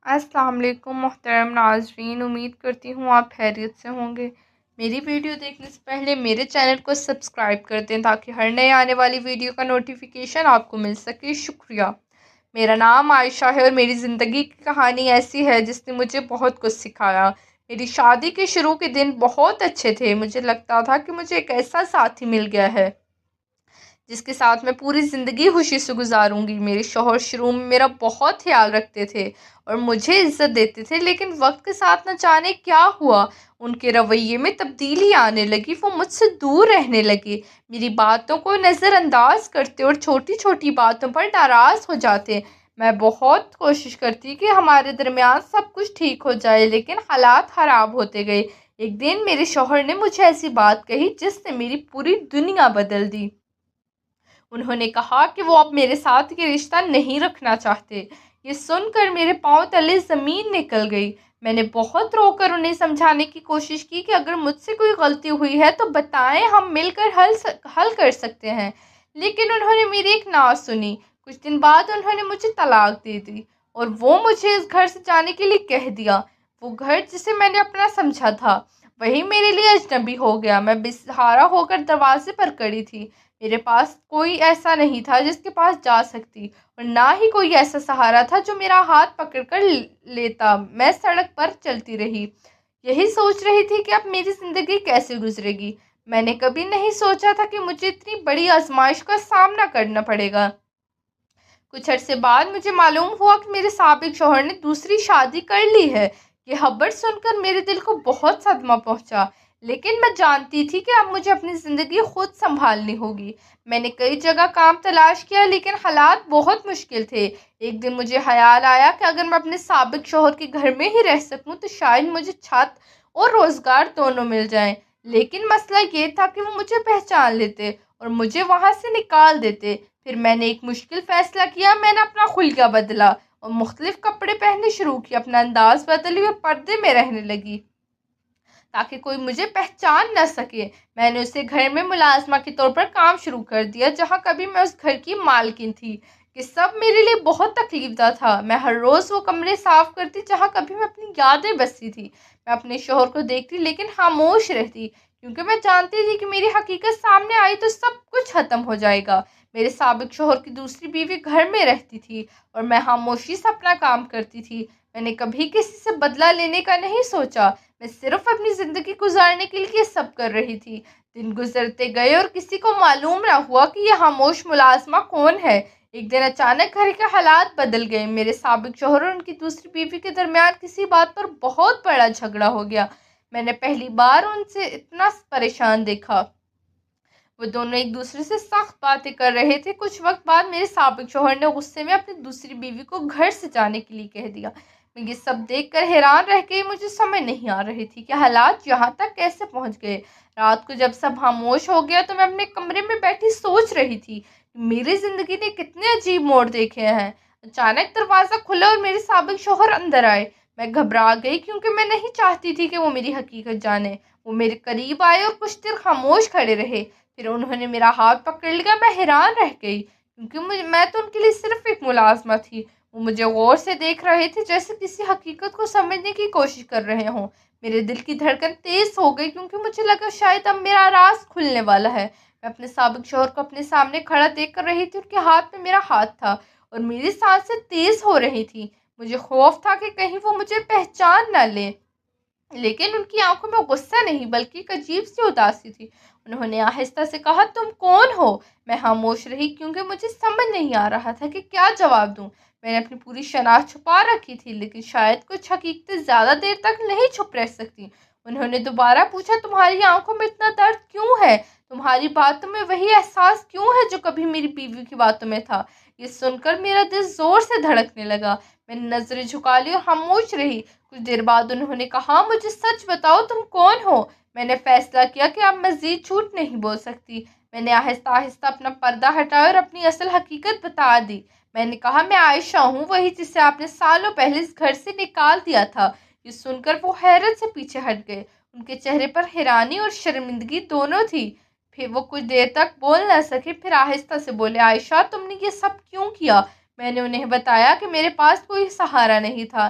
السلام علیکم محترم ناظرین، امید کرتی ہوں آپ خیریت سے ہوں گے۔ میری ویڈیو دیکھنے سے پہلے میرے چینل کو سبسکرائب کر دیں تاکہ ہر نئے آنے والی ویڈیو کا نوٹیفیکیشن آپ کو مل سکے۔ شکریہ۔ میرا نام عائشہ ہے اور میری زندگی کی کہانی ایسی ہے جس نے مجھے بہت کچھ سکھایا۔ میری شادی کے شروع کے دن بہت اچھے تھے۔ مجھے لگتا تھا کہ مجھے ایک ایسا ساتھی مل گیا ہے جس کے ساتھ میں پوری زندگی خوشی سے گزاروں گی۔ میرے شوہر شروع میں میرا بہت خیال رکھتے تھے اور مجھے عزت دیتے تھے، لیکن وقت کے ساتھ نہ جانے کیا ہوا، ان کے رویے میں تبدیلی آنے لگی۔ وہ مجھ سے دور رہنے لگے، میری باتوں کو نظر انداز کرتے اور چھوٹی چھوٹی باتوں پر ناراض ہو جاتے۔ میں بہت کوشش کرتی کہ ہمارے درمیان سب کچھ ٹھیک ہو جائے، لیکن حالات خراب ہوتے گئے۔ ایک دن میرے شوہر نے مجھے ایسی بات کہی جس نے میری پوری دنیا بدل دی۔ انہوں نے کہا کہ وہ اب میرے ساتھ یہ رشتہ نہیں رکھنا چاہتے۔ یہ سن کر میرے پاؤں تلے زمین نکل گئی۔ میں نے بہت رو کر انہیں سمجھانے کی کوشش کی کہ اگر مجھ سے کوئی غلطی ہوئی ہے تو بتائیں، ہم مل کر حل کر سکتے ہیں، لیکن انہوں نے میری ایک نہ سنی۔ کچھ دن بعد انہوں نے مجھے طلاق دے دی اور وہ مجھے اس گھر سے جانے کے لیے کہہ دیا۔ وہ گھر جسے میں نے اپنا سمجھا تھا وہی میرے لیے اجنبی ہو گیا۔ میں بے سہارا ہو کر دروازے پر کھڑی تھی۔ میرے پاس کوئی ایسا نہیں تھا جس کے پاس جا سکتی، اور نہ ہی کوئی ایسا سہارا تھا جو میرا ہاتھ پکڑ کر لیتا۔ میں سڑک پر چلتی رہی، یہی سوچ رہی تھی کہ اب میری زندگی کیسے گزرے گی۔ میں نے کبھی نہیں سوچا تھا کہ مجھے اتنی بڑی آزمائش کا سامنا کرنا پڑے گا۔ کچھ عرصے بعد مجھے معلوم ہوا کہ میرے سابق شوہر نے دوسری شادی کر لی ہے۔ یہ خبر سن کر میرے دل کو بہت صدمہ پہنچا، لیکن میں جانتی تھی کہ اب مجھے اپنی زندگی خود سنبھالنی ہوگی۔ میں نے کئی جگہ کام تلاش کیا، لیکن حالات بہت مشکل تھے۔ ایک دن مجھے خیال آیا کہ اگر میں اپنے سابق شوہر کے گھر میں ہی رہ سکوں تو شاید مجھے چھت اور روزگار دونوں مل جائیں، لیکن مسئلہ یہ تھا کہ وہ مجھے پہچان لیتے اور مجھے وہاں سے نکال دیتے۔ پھر میں نے ایک مشکل فیصلہ کیا۔ میں نے اپنا خلیہ بدلا اور مختلف کپڑے پہننے شروع کیے، اپنا انداز بدلی اور پردے میں رہنے لگی تاکہ کوئی مجھے پہچان نہ سکے۔ میں نے اسے گھر میں ملازمہ کے طور پر کام شروع کر دیا، جہاں کبھی میں اس گھر کی مالکن تھی۔ یہ سب میرے لیے بہت تکلیف دہ تھا۔ میں ہر روز وہ کمرے صاف کرتی جہاں کبھی میں اپنی یادیں بستی تھی۔ میں اپنے شوہر کو دیکھتی لیکن خاموش رہتی، کیونکہ میں جانتی تھی کہ میری حقیقت سامنے آئی تو سب کچھ ختم ہو جائے گا۔ میرے سابق شوہر کی دوسری بیوی گھر میں رہتی تھی اور میں خاموشی سے اپنا کام کرتی تھی۔ میں نے کبھی کسی سے بدلہ لینے کا نہیں سوچا، میں صرف اپنی زندگی گزارنے کے لیے سب کر رہی تھی۔ دن گزرتے گئے اور کسی کو معلوم نہ ہوا کہ یہ خاموش ملازمہ کون ہے۔ ایک دن اچانک گھر کے حالات بدل گئے۔ میرے سابق شوہر اور ان کی دوسری بیوی کے درمیان کسی بات پر بہت بڑا جھگڑا ہو گیا۔ میں نے پہلی بار ان سے اتنا پریشان دیکھا۔ وہ دونوں ایک دوسرے سے سخت باتیں کر رہے تھے۔ کچھ وقت بعد میرے سابق شوہر نے غصے میں اپنی دوسری بیوی کو گھر سے جانے کے لیے کہہ دیا۔ میں یہ سب دیکھ کر حیران رہ گئی۔ مجھے سمجھ نہیں آ رہی تھی کہ حالات یہاں تک کیسے پہنچ گئے۔ رات کو جب سب خاموش ہو گیا تو میں اپنے کمرے میں بیٹھی سوچ رہی تھی کہ میری زندگی نے کتنے عجیب موڑ دیکھے ہیں۔ اچانک دروازہ کھلا اور میرے سابق شوہر اندر آئے۔ میں گھبرا گئی کیونکہ میں نہیں چاہتی تھی کہ وہ میری حقیقت جانے۔ وہ میرے قریب آئے اور کچھ دیر خاموش کھڑے رہے، پھر انہوں نے میرا ہاتھ پکڑ لیا۔ میں حیران رہ گئی کیونکہ میں تو ان کے لیے صرف ایک ملازمہ تھی۔ وہ مجھے غور سے دیکھ رہے تھے جیسے کسی حقیقت کو سمجھنے کی کوشش کر رہے ہوں۔ میرے دل کی دھڑکن تیز ہو گئی کیونکہ مجھے لگا شاید اب میرا راز کھلنے والا ہے۔ میں اپنے سابق شوہر کو اپنے سامنے کھڑا دیکھ کر رہی تھی، ان کے ہاتھ میں میرا ہاتھ تھا اور میری سانسیں تیز ہو رہی تھی۔ مجھے خوف تھا کہ کہیں وہ مجھے پہچان نہ لیں، لیکن ان کی آنکھوں میں غصہ نہیں بلکہ ایک عجیب سی اداسی تھی۔ انہوں نے آہستہ سے کہا، تم کون ہو؟ میں خاموش رہی کیونکہ مجھے سمجھ نہیں آ رہا تھا کہ کیا جواب دوں۔ میں نے اپنی پوری شناخت چھپا رکھی تھی، لیکن شاید کچھ حقیقتیں زیادہ دیر تک نہیں چھپ رہ سکتی۔ انہوں نے دوبارہ پوچھا، تمہاری آنکھوں میں اتنا درد کیوں ہے؟ تمہاری باتوں میں وہی احساس کیوں ہے جو کبھی میری بیوی کی باتوں میں تھا؟ یہ سن کر میرا دل زور سے دھڑکنے لگا۔ میں نے نظریں جھکا لی اور خاموش رہی۔ کچھ دیر بعد انہوں نے کہا، مجھے سچ بتاؤ، تم کون ہو؟ میں نے فیصلہ کیا کہ اب مزید جھوٹ نہیں بول سکتی۔ میں نے آہستہ آہستہ اپنا پردہ ہٹایا اور اپنی اصل حقیقت بتا دی۔ میں نے کہا، میں عائشہ ہوں، وہی جسے آپ نے سالوں پہلے اس گھر سے نکال دیا تھا۔ یہ سن کر وہ حیرت سے پیچھے ہٹ گئے۔ ان کے چہرے پر حیرانی اور شرمندگی دونوں تھی۔ پھر وہ کچھ دیر تک بول نہ سکے، پھر آہستہ سے بولے، عائشہ، تم نے یہ سب کیوں کیا؟ میں نے انہیں بتایا کہ میرے پاس کوئی سہارا نہیں تھا۔